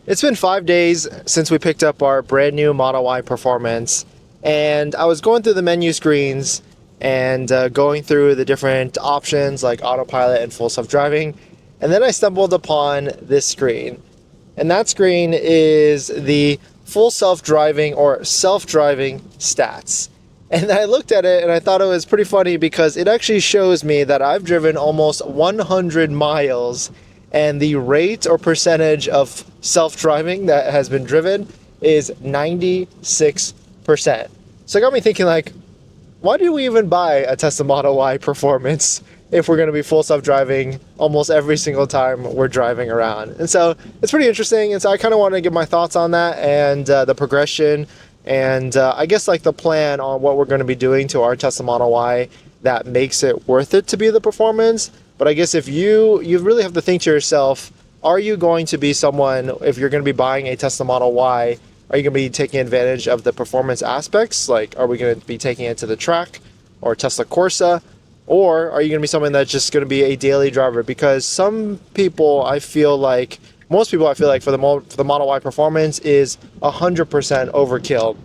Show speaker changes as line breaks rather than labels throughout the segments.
It's been 5 days since we picked up our brand new Model Y Performance, and I was going through the menu screens and going through the different options like autopilot and full self-driving, and then I stumbled upon this screen. And that screen is the full self-driving or self-driving stats. And I looked at it and I thought it was pretty funny because it actually shows me that I've driven almost 100 miles, and the rate or percentage of self-driving that has been driven is 96%. So it got me thinking, like, why do we even buy a Tesla Model Y Performance if we're going to be full self-driving almost every single time we're driving around? And so it's pretty interesting. And so I kind of want to give my thoughts on that and the progression and I guess like the plan on what we're going to be doing to our Tesla Model Y that makes it worth it to be the Performance. But I guess if you really have to think to yourself, are you going to be someone, if you're going to be buying a Tesla Model Y, are you going to be taking advantage of the performance aspects? Like, are we going to be taking it to the track or Tesla Corsa? Or are you going to be someone that's just going to be a daily driver? Because some people, I feel like, most people I feel like for the Model Y Performance is 100% overkill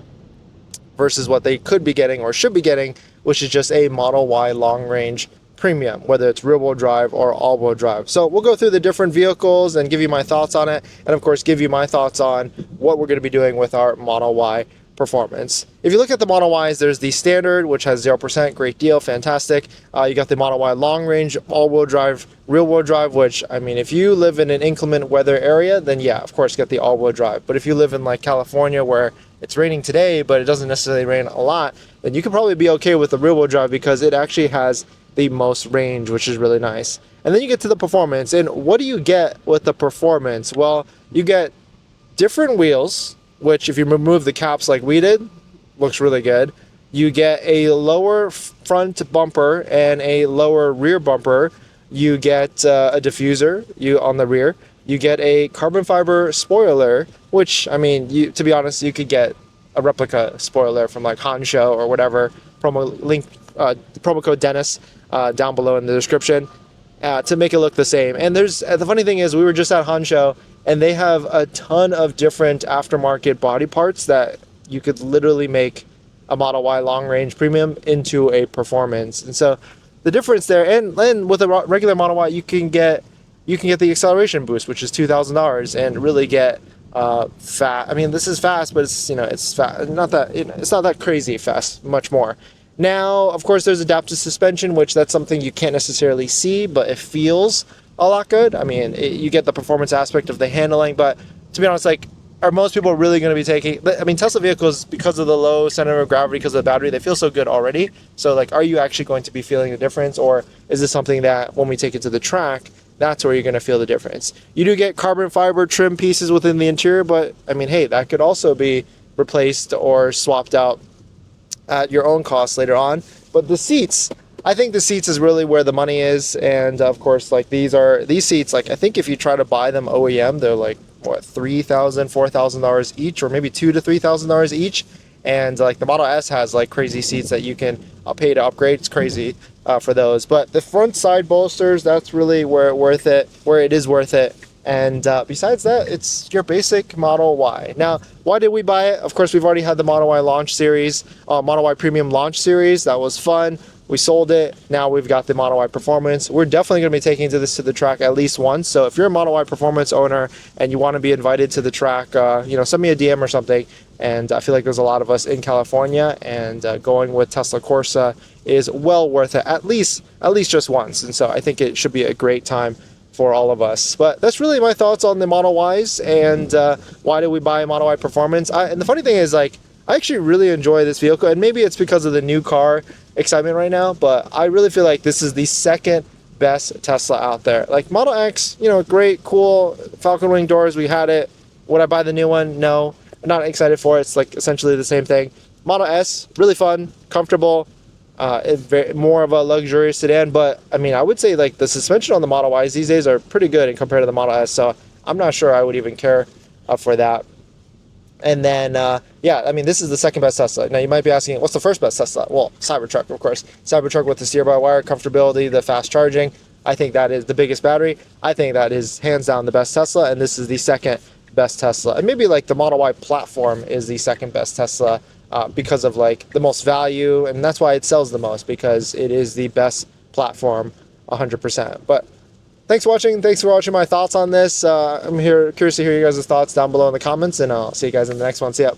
versus what they could be getting or should be getting, which is just a Model Y long range premium, whether it's rear-wheel drive or all-wheel drive. So we'll go through the different vehicles and give you my thoughts on it, and of course give you my thoughts on what we're going to be doing with our Model Y Performance. If you look at the Model Ys, there's the standard, which has 0%, great deal, fantastic. You got the Model Y long range, all-wheel drive, rear-wheel drive, which, I mean, if you live in an inclement weather area, then yeah, of course get the all-wheel drive. But if you live in like California where it's raining today, but it doesn't necessarily rain a lot, then you can probably be okay with the rear-wheel drive because it actually has the most range, which is really nice. And then you get to the Performance, and what do you get with the Performance? Well, you get different wheels, which if you remove the caps like we did, looks really good. You get a lower front bumper and a lower rear bumper. You get a diffuser on the rear. You get a carbon fiber spoiler, which, I mean, to be honest, you could get a replica spoiler from like Hansho or whatever. Promo code Dennis down below in the description to make it look the same. And there's the funny thing is, we were just at Hansho and they have a ton of different aftermarket body parts that you could literally make a Model Y long range premium into a Performance. And so the difference there, and with a regular Model Y, you can get the acceleration boost, which is $2,000, and really get fast. I mean, this is fast, but it's fast. It's not that crazy fast. Much more. Now, of course, there's adaptive suspension, which that's something you can't necessarily see, but it feels a lot good. I mean, you get the performance aspect of the handling, but to be honest, like, are most people really going to be taking... I mean, Tesla vehicles, because of the low center of gravity, because of the battery, they feel so good already. So, like, are you actually going to be feeling the difference, or is this something that when we take it to the track, that's where you're going to feel the difference? You do get carbon fiber trim pieces within the interior, but, I mean, hey, that could also be replaced or swapped out at your own cost later on. But the seats, I think the seats is really where the money is. And of course, like, these seats, like, I think if you try to buy them OEM, they're like, what, $3,000, $4,000 each, or maybe $2,000 to $3,000 each. And like the Model S has like crazy seats that you can pay to upgrade. It's crazy for those. But the front side bolsters, that's really where it is worth it. And besides that, it's your basic Model Y. Now, why did we buy it? Of course, we've already had the Model Y launch series, Model Y Premium launch series. That was fun. We sold it. Now we've got the Model Y Performance. We're definitely going to be taking this to the track at least once. So if you're a Model Y Performance owner and you want to be invited to the track, send me a DM or something. And I feel like there's a lot of us in California, and going with Tesla Corsa is well worth it, at least just once. And so I think it should be a great time for all of us. But that's really my thoughts on the Model Ys and why did we buy a Model Y Performance. And the funny thing is, like, I actually really enjoy this vehicle, and maybe it's because of the new car excitement right now, but I really feel like this is the second best Tesla out there. Like, Model X, great, cool, Falcon Wing doors, we had it. Would I buy the new one? No, I'm not excited for it. It's like essentially the same thing. Model S, really fun, comfortable, more of a luxurious sedan, but I mean, I would say like the suspension on the Model Ys these days are pretty good in compared to the Model S, so I'm not sure I would even care for that. And then, I mean, this is the second best Tesla. Now, you might be asking, what's the first best Tesla? Well, Cybertruck, of course. Cybertruck with the steer-by-wire comfortability, the fast charging. I think that is the biggest battery. I think that is hands down the best Tesla, and this is the second best Tesla, and maybe like the Model Y platform is the second best Tesla because of like the most value, and that's why it sells the most, because it is the best platform 100%. But thanks for watching. Thanks for watching my thoughts on this. I'm curious to hear you guys' thoughts down below in the comments, and I'll see you guys in the next one. See ya.